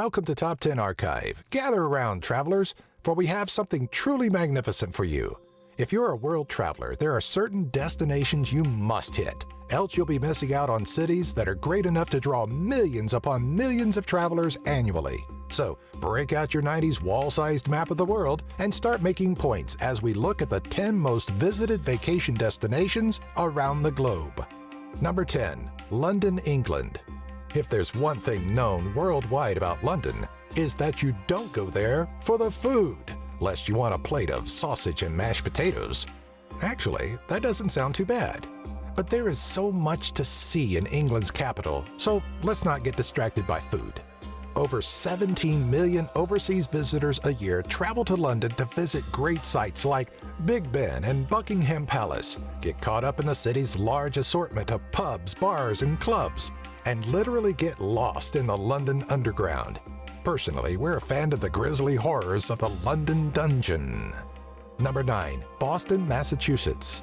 Welcome to Top 10 Archive. Gather around, travelers, for we have something truly magnificent for you. If you're a world traveler, there are certain destinations you must hit, else you'll be missing out on cities that are great enough to draw millions upon millions of travelers annually. So break out your 90s wall-sized map of the world and start making points as we look at the 10 most visited vacation destinations around the globe. Number 10. London, England. If there's one thing known worldwide about London, is that you don't go there for the food, lest you want a plate of sausage and mashed potatoes. Actually, that doesn't sound too bad. But there is so much to see in England's capital, so let's not get distracted by food. Over 17 million overseas visitors a year travel to London to visit great sites like Big Ben and Buckingham Palace, get caught up in the city's large assortment of pubs, bars, and clubs, and literally get lost in the London Underground. Personally, we're a fan of the grisly horrors of the London Dungeon. Number 9. Boston, Massachusetts.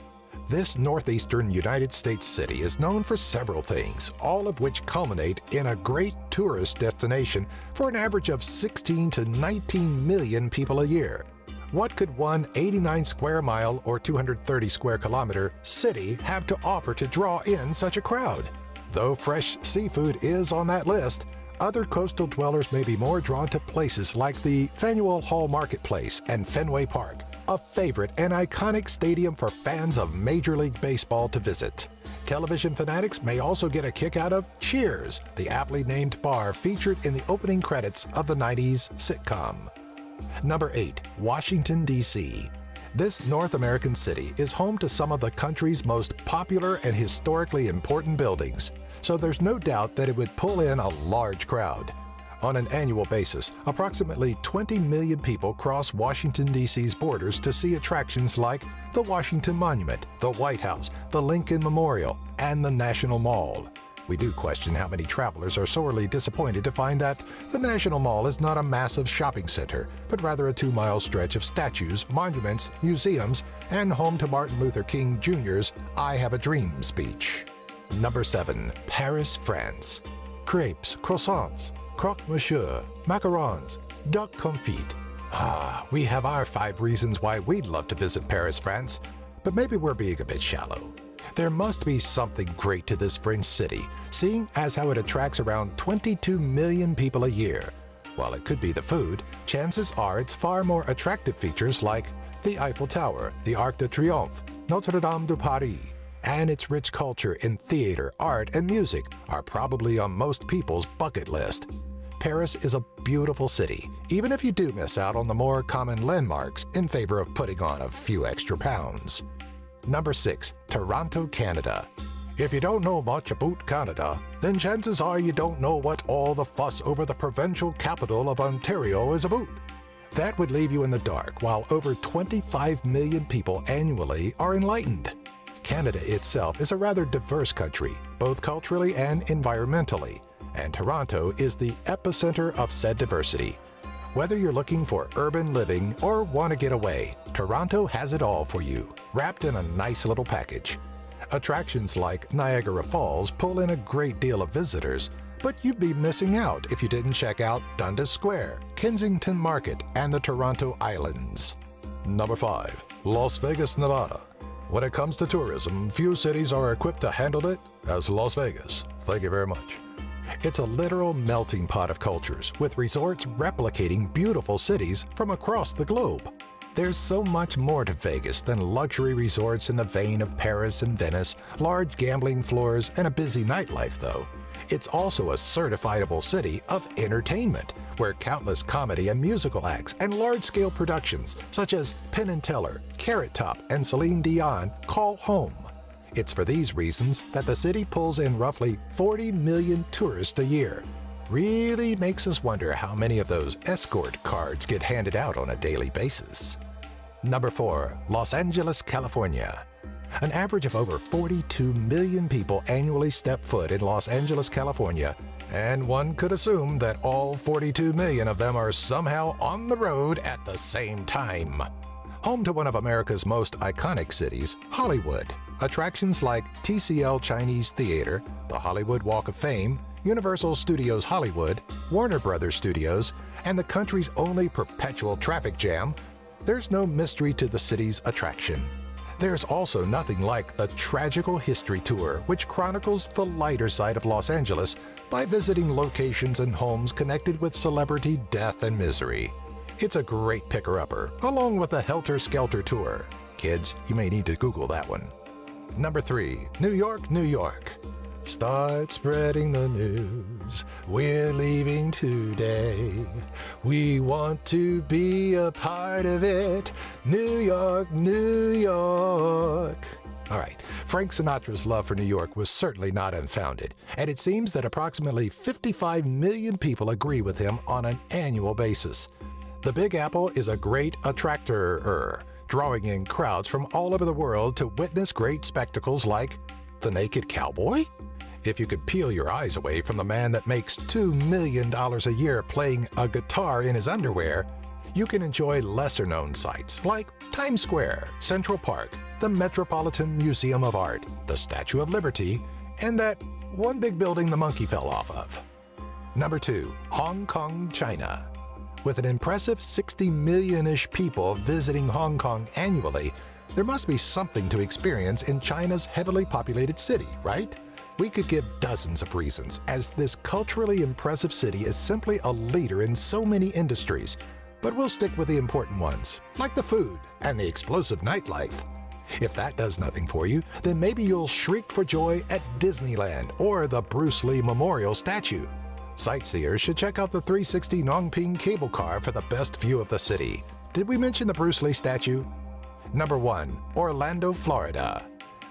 This northeastern United States city is known for several things, all of which culminate in a great tourist destination for an average of 16 to 19 million people a year. What could one 89 square mile or 230 square kilometer city have to offer to draw in such a crowd? Though fresh seafood is on that list, other coastal dwellers may be more drawn to places like the Faneuil Hall Marketplace and Fenway Park, a favorite and iconic stadium for fans of Major League Baseball to visit. Television fanatics may also get a kick out of Cheers, the aptly named bar featured in the opening credits of the 90s sitcom. Number 8. Washington, D.C. This North American city is home to some of the country's most popular and historically important buildings, so there's no doubt that it would pull in a large crowd. On an annual basis, approximately 20 million people cross Washington, D.C.'s borders to see attractions like the Washington Monument, the White House, the Lincoln Memorial, and the National Mall. We do question how many travelers are sorely disappointed to find that the National Mall is not a massive shopping center, but rather a 2-mile stretch of statues, monuments, museums, and home to Martin Luther King Jr.'s I Have a Dream speech. Number 7. Paris, France. Crepes, croissants, croque-monsieur, macarons, duck confit. We have our 5 reasons why we'd love to visit Paris, France, but maybe we're being a bit shallow. There must be something great to this French city, seeing as how it attracts around 22 million people a year. While it could be the food, chances are it's far more attractive features like the Eiffel Tower, the Arc de Triomphe, Notre Dame de Paris, and its rich culture in theater, art, and music are probably on most people's bucket list. Paris is a beautiful city, even if you do miss out on the more common landmarks in favor of putting on a few extra pounds. Number 6. Toronto, Canada. If you don't know much about Canada, then chances are you don't know what all the fuss over the provincial capital of Ontario is about. That would leave you in the dark, while over 25 million people annually are enlightened. Canada itself is a rather diverse country, both culturally and environmentally, and Toronto is the epicenter of said diversity. Whether you're looking for urban living or want to get away, Toronto has it all for you, wrapped in a nice little package. Attractions like Niagara Falls pull in a great deal of visitors, but you'd be missing out if you didn't check out Dundas Square, Kensington Market, and the Toronto Islands. Number 5. Las Vegas, Nevada. When it comes to tourism, few cities are equipped to handle it as Las Vegas. Thank you very much. It's a literal melting pot of cultures, with resorts replicating beautiful cities from across the globe. There's so much more to Vegas than luxury resorts in the vein of Paris and Venice, large gambling floors, and a busy nightlife, though. It's also a certifiable city of entertainment, where countless comedy and musical acts and large-scale productions such as Penn and Teller, Carrot Top, and Celine Dion call home. It's for these reasons that the city pulls in roughly 40 million tourists a year. Really makes us wonder how many of those escort cards get handed out on a daily basis. Number 4. Los Angeles, California. An average of over 42 million people annually step foot in Los Angeles, California, and one could assume that all 42 million of them are somehow on the road at the same time. Home to one of America's most iconic cities, Hollywood, attractions like TCL Chinese Theater, the Hollywood Walk of Fame, Universal Studios Hollywood, Warner Brothers Studios, and the country's only perpetual traffic jam, there's no mystery to the city's attraction. There's also nothing like the Tragical History Tour, which chronicles the lighter side of Los Angeles by visiting locations and homes connected with celebrity death and misery. It's a great picker-upper, along with the Helter Skelter Tour. Kids, you may need to Google that one. Number 3, New York, New York. Start spreading the news. We're leaving today. We want to be a part of it. New York, New York. All right, Frank Sinatra's love for New York was certainly not unfounded, and it seems that approximately 55 million people agree with him on an annual basis. The Big Apple is a great attractor, drawing in crowds from all over the world to witness great spectacles like the Naked Cowboy? If you could peel your eyes away from the man that makes $2 million a year playing a guitar in his underwear, you can enjoy lesser-known sites like Times Square, Central Park, the Metropolitan Museum of Art, the Statue of Liberty, and that one big building the monkey fell off of. Number 2, Hong Kong, China. With an impressive 60 million-ish people visiting Hong Kong annually, there must be something to experience in China's heavily populated city, right? We could give dozens of reasons, as this culturally impressive city is simply a leader in so many industries, but we'll stick with the important ones, like the food and the explosive nightlife. If that does nothing for you, then maybe you'll shriek for joy at Disneyland or the Bruce Lee Memorial Statue. Sightseers should check out the 360 Nongping cable car for the best view of the city. Did we mention the Bruce Lee statue? Number 1, Orlando, Florida.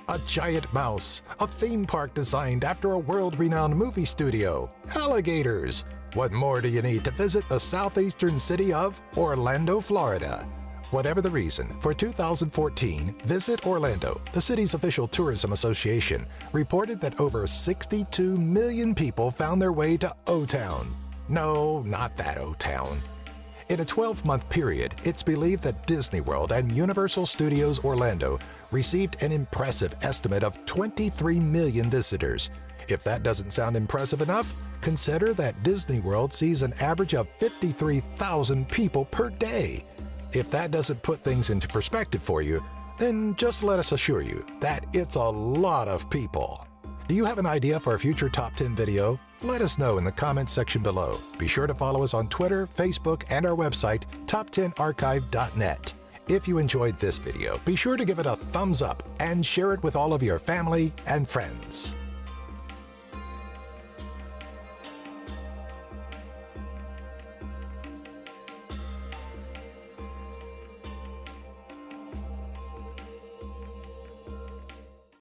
A giant mouse, a theme park designed after a world-renowned movie studio, alligators. What more do you need to visit the southeastern city of Orlando, Florida? Whatever the reason, for 2014, Visit Orlando, the city's official tourism association, reported that over 62 million people found their way to O-Town. No, not that O-Town. In a 12-month period, it's believed that Disney World and Universal Studios Orlando received an impressive estimate of 23 million visitors. If that doesn't sound impressive enough, consider that Disney World sees an average of 53,000 people per day. If that doesn't put things into perspective for you, then just let us assure you that it's a lot of people. Do you have an idea for a future Top 10 video? Let us know in the comments section below. Be sure to follow us on Twitter, Facebook, and our website, top10archive.net. If you enjoyed this video, be sure to give it a thumbs up and share it with all of your family and friends.